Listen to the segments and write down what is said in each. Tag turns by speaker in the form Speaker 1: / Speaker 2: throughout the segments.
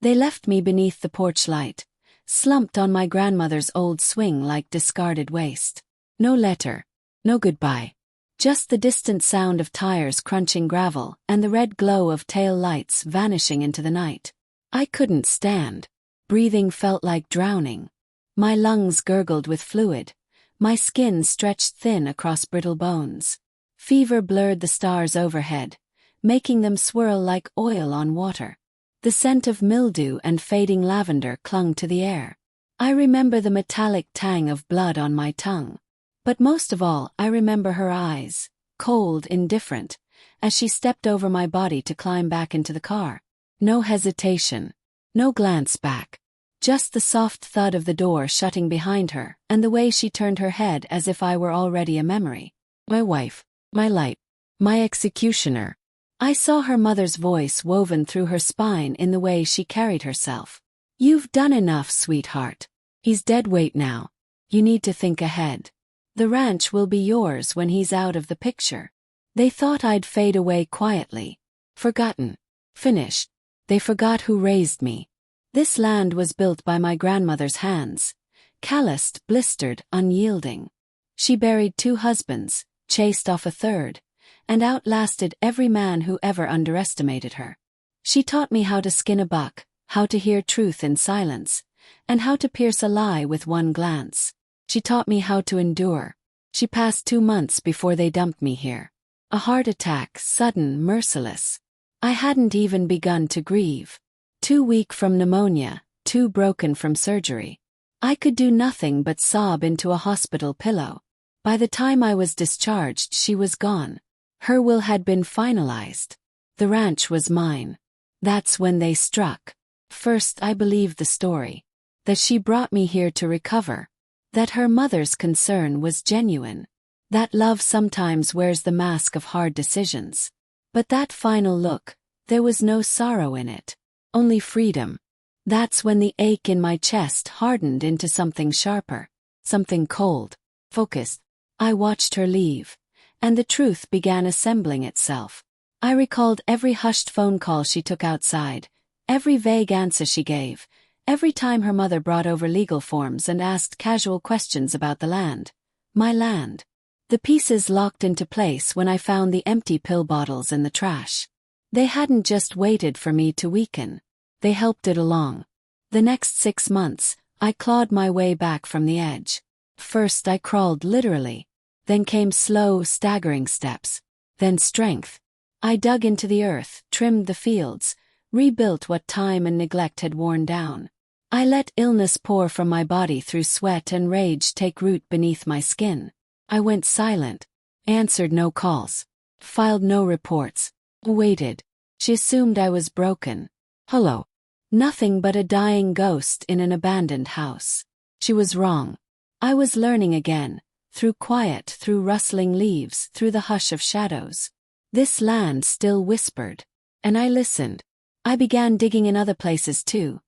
Speaker 1: They left me beneath the porch light, slumped on my grandmother's old swing like discarded waste. No letter, no goodbye. Just the distant sound of tires crunching gravel and the red glow of tail lights vanishing into the night. I couldn't stand. Breathing felt like drowning. My lungs gurgled with fluid. My skin stretched thin across brittle bones. Fever blurred the stars overhead, making them swirl like oil on water. The scent of mildew and fading lavender clung to the air. I remember the metallic tang of blood on my tongue. But most of all, I remember her eyes, cold, indifferent, as she stepped over my body to climb back into the car. No hesitation. No glance back. Just the soft thud of the door shutting behind her, and the way she turned her head as if I were already a memory. My wife. My light. My executioner. I saw her mother's voice woven through her spine in the way she carried herself. You've done enough, sweetheart. He's dead weight now. You need to think ahead. The ranch will be yours when he's out of the picture. They thought I'd fade away quietly. Forgotten. Finished. They forgot who raised me. This land was built by my grandmother's hands. Calloused, blistered, unyielding. She buried 2 husbands, chased off a third, and outlasted every man who ever underestimated her. She taught me how to skin a buck, how to hear truth in silence, and how to pierce a lie with one glance. She taught me how to endure. She passed 2 months before they dumped me here. A heart attack, sudden, merciless. I hadn't even begun to grieve. Too weak from pneumonia, too broken from surgery. I could do nothing but sob into a hospital pillow. By the time I was discharged, she was gone. Her will had been finalized. The ranch was mine. That's when they struck. First, I believed the story. That she brought me here to recover. That her mother's concern was genuine. That love sometimes wears the mask of hard decisions. But that final look, there was no sorrow in it. Only freedom. That's when the ache in my chest hardened into something sharper. Something cold. Focused. I watched her leave. And the truth began assembling itself. I recalled every hushed phone call she took outside. Every vague answer she gave. Every time her mother brought over legal forms and asked casual questions about the land. My land. The pieces locked into place when I found the empty pill bottles in the trash. They hadn't just waited for me to weaken. They helped it along. The next 6 months, I clawed my way back from the edge. First I crawled literally. Then came slow, staggering steps. Then strength. I dug into the earth, trimmed the fields, rebuilt what time and neglect had worn down. I let illness pour from my body through sweat and rage take root beneath my skin. I went silent, answered no calls, filed no reports, waited. She assumed I was broken. Hello. Nothing but a dying ghost in an abandoned house. She was wrong. I was learning again, through quiet, through rustling leaves, through the hush of shadows. This land still whispered. And I listened. I began digging in other places too.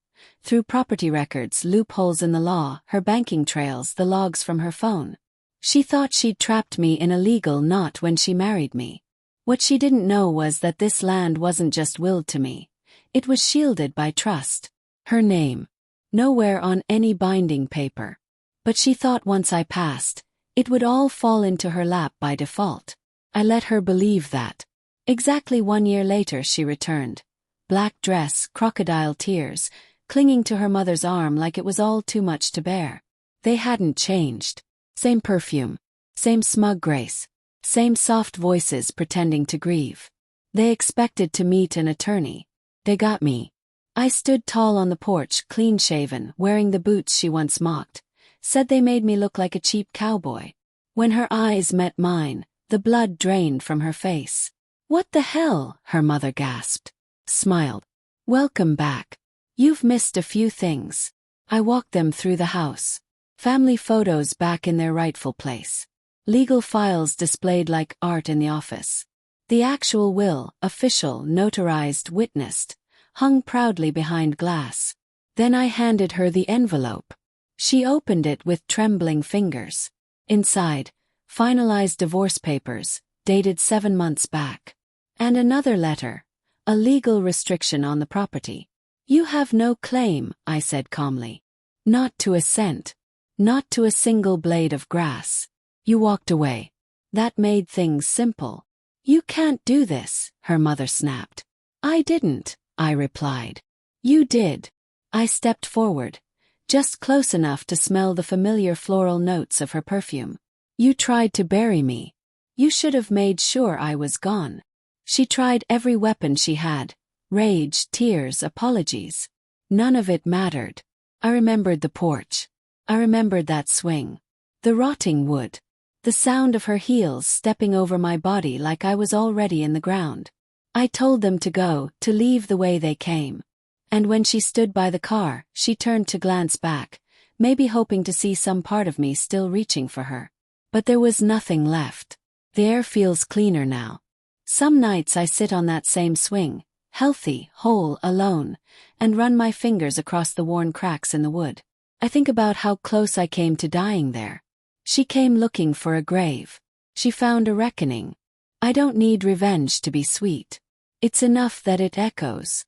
Speaker 1: Through property records, loopholes in the law, her banking trails, the logs from her phone. She thought she'd trapped me in a legal knot when she married me. What she didn't know was that this land wasn't just willed to me. It was shielded by trust. Her name. Nowhere on any binding paper. But she thought once I passed, it would all fall into her lap by default. I let her believe that. Exactly 1 year later she returned. Black dress, crocodile tears, clinging to her mother's arm like it was all too much to bear. They hadn't changed. Same perfume. Same smug grace. Same soft voices pretending to grieve. They expected to meet an attorney. They got me. I stood tall on the porch, clean-shaven, wearing the boots she once mocked. Said they made me look like a cheap cowboy. When her eyes met mine, the blood drained from her face. "What the hell?" her mother gasped. Smiled. "Welcome back. You've missed a few things." I walked them through the house. Family photos back in their rightful place. Legal files displayed like art in the office. The actual will, official, notarized, witnessed, hung proudly behind glass. Then I handed her the envelope. She opened it with trembling fingers. Inside, finalized divorce papers, dated 7 months back. And another letter, a legal restriction on the property. You have no claim, I said calmly. Not to a cent. Not to a single blade of grass. You walked away. That made things simple. You can't do this, her mother snapped. I didn't, I replied. You did. I stepped forward, just close enough to smell the familiar floral notes of her perfume. You tried to bury me. You should have made sure I was gone. She tried every weapon she had. Rage, tears, apologies. None of it mattered. I remembered the porch. I remembered that swing. The rotting wood. The sound of her heels stepping over my body like I was already in the ground. I told them to go, to leave the way they came. And when she stood by the car, she turned to glance back, maybe hoping to see some part of me still reaching for her. But there was nothing left. The air feels cleaner now. Some nights I sit on that same swing, healthy, whole, alone, and run my fingers across the worn cracks in the wood. I think about how close I came to dying there. She came looking for a grave. She found a reckoning. I don't need revenge to be sweet. It's enough that it echoes.